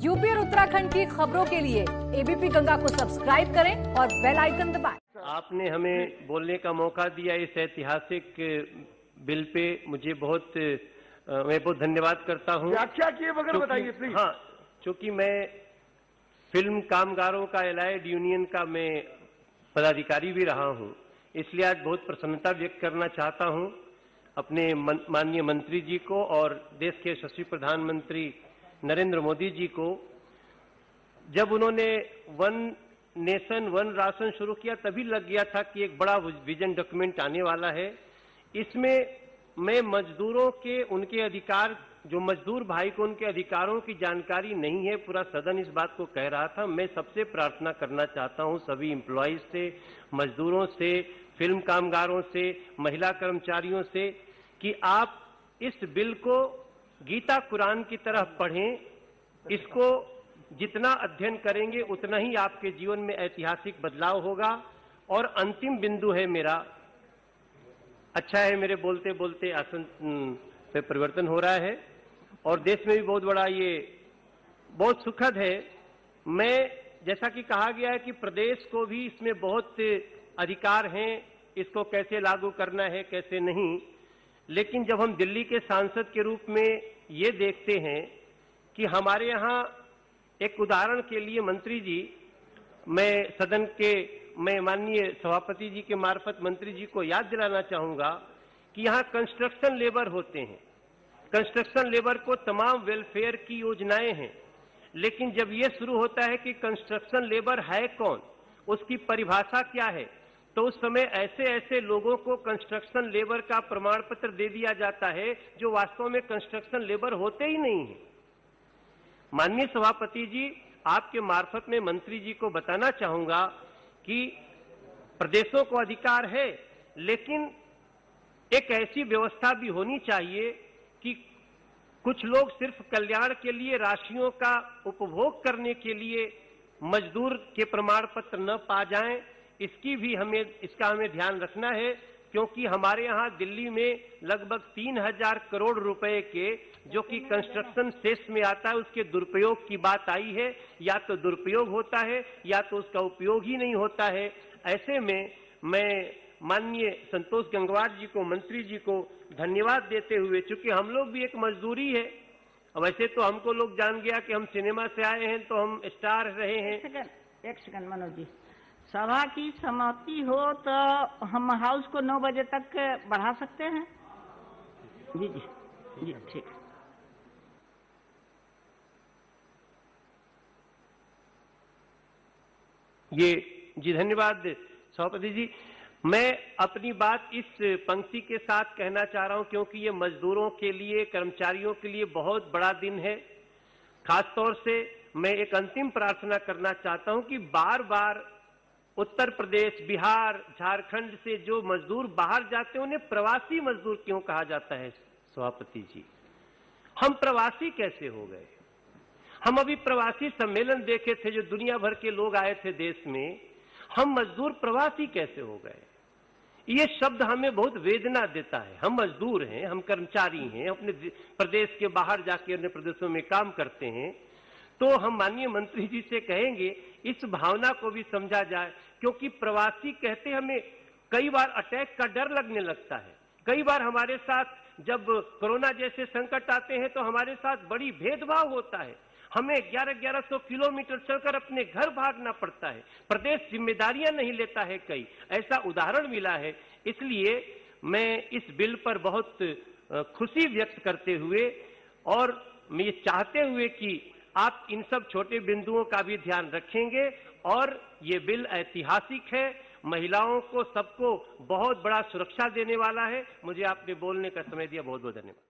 UP और उत्तराखंड की खबरों के लिए एबीपी गंगा को सब्सक्राइब करें और बेल आइकन दबाएं। आपने हमें बोलने का मौका दिया इस ऐतिहासिक बिल पे, मुझे मैं बहुत धन्यवाद करता हूं। व्याख्या किए बगैर बताइए प्लीज। हाँ, चूंकि मैं फिल्म कामगारों का एलाइड यूनियन का मैं पदाधिकारी भी रहा हूं, इसलिए आज बहुत प्रसन्नता व्यक्त करना चाहता हूं अपने माननीय मंत्री जी को और देश के यशस्वी प्रधानमंत्री नरेंद्र मोदी जी को। जब उन्होंने वन नेशन वन राशन शुरू किया तभी लग गया था कि एक बड़ा विजन डॉक्यूमेंट आने वाला है। इसमें मैं मजदूरों के उनके अधिकार, जो मजदूर भाई को उनके अधिकारों की जानकारी नहीं है, पूरा सदन इस बात को कह रहा था। मैं सबसे प्रार्थना करना चाहता हूं सभी एम्प्लॉइज से, मजदूरों से, फिल्म कामगारों से, महिला कर्मचारियों से कि आप इस बिल को गीता कुरान की तरह पढ़ें। इसको जितना अध्ययन करेंगे उतना ही आपके जीवन में ऐतिहासिक बदलाव होगा। और अंतिम बिंदु है मेरा, अच्छा है मेरे बोलते बोलते आसन पे परिवर्तन हो रहा है और देश में भी बहुत बड़ा ये बहुत सुखद है। मैं, जैसा कि कहा गया है कि प्रदेश को भी इसमें बहुत अधिकार हैं, इसको कैसे लागू करना है कैसे नहीं, लेकिन जब हम दिल्ली के सांसद के रूप में ये देखते हैं कि हमारे यहाँ एक उदाहरण के लिए मंत्री जी, मैं सदन के मैं माननीय सभापति जी के मार्फत मंत्री जी को याद दिलाना चाहूंगा कि यहाँ कंस्ट्रक्शन लेबर होते हैं। कंस्ट्रक्शन लेबर को तमाम वेलफेयर की योजनाएं हैं, लेकिन जब ये शुरू होता है कि कंस्ट्रक्शन लेबर है कौन, उसकी परिभाषा क्या है, तो उस समय ऐसे ऐसे लोगों को कंस्ट्रक्शन लेबर का प्रमाण पत्र दे दिया जाता है जो वास्तव में कंस्ट्रक्शन लेबर होते ही नहीं है। माननीय सभापति जी, आपके मार्फत में मंत्री जी को बताना चाहूंगा कि प्रदेशों को अधिकार है, लेकिन एक ऐसी व्यवस्था भी होनी चाहिए कि कुछ लोग सिर्फ कल्याण के लिए राशियों का उपभोग करने के लिए मजदूर के प्रमाण पत्र न पा जाएं। इसका हमें ध्यान रखना है, क्योंकि हमारे यहाँ दिल्ली में लगभग 3000 करोड़ रुपए के जो कि कंस्ट्रक्शन सेस में आता है, उसके दुरुपयोग की बात आई है। या तो दुरुपयोग होता है या तो उसका उपयोग ही नहीं होता है। ऐसे में मैं माननीय संतोष गंगवार जी को, मंत्री जी को धन्यवाद देते हुए, चूंकि हम लोग भी एक मजदूरी है, वैसे तो हमको लोग जान गया कि हम सिनेमा से आए हैं तो हम स्टार रहे हैं। एक सेकंड मनोज जी, सभा की सहमति हो तो हम हाउस को 9 बजे तक बढ़ा सकते हैं। जी जी जी ठीक। जी धन्यवाद सभापति जी। मैं अपनी बात इस पंक्ति के साथ कहना चाह रहा हूं, क्योंकि ये मजदूरों के लिए, कर्मचारियों के लिए बहुत बड़ा दिन है। खासतौर से मैं एक अंतिम प्रार्थना करना चाहता हूं कि बार बार उत्तर प्रदेश, बिहार, झारखंड से जो मजदूर बाहर जाते हैं उन्हें प्रवासी मजदूर क्यों कहा जाता है? सभापति जी, हम प्रवासी कैसे हो गए? हम अभी प्रवासी सम्मेलन देखे थे जो दुनिया भर के लोग आए थे देश में, हम मजदूर प्रवासी कैसे हो गए? ये शब्द हमें बहुत वेदना देता है। हम मजदूर हैं, हम कर्मचारी हैं, अपने प्रदेश के बाहर जाके अन्य प्रदेशों में काम करते हैं। तो हम माननीय मंत्री जी से कहेंगे इस भावना को भी समझा जाए, क्योंकि प्रवासी कहते हमें कई बार अटैक का डर लगने लगता है। कई बार हमारे साथ जब कोरोना जैसे संकट आते हैं तो हमारे साथ बड़ी भेदभाव होता है। हमें 1100 किलोमीटर चलकर अपने घर भागना पड़ता है। प्रदेश जिम्मेदारियां नहीं लेता है, कई ऐसा उदाहरण मिला है। इसलिए मैं इस बिल पर बहुत खुशी व्यक्त करते हुए और मैं ये चाहते हुए कि आप इन सब छोटे बिंदुओं का भी ध्यान रखेंगे, और ये बिल ऐतिहासिक है, महिलाओं को, सबको बहुत बड़ा सुरक्षा देने वाला है। मुझे आपने बोलने का समय दिया, बहुत बहुत धन्यवाद।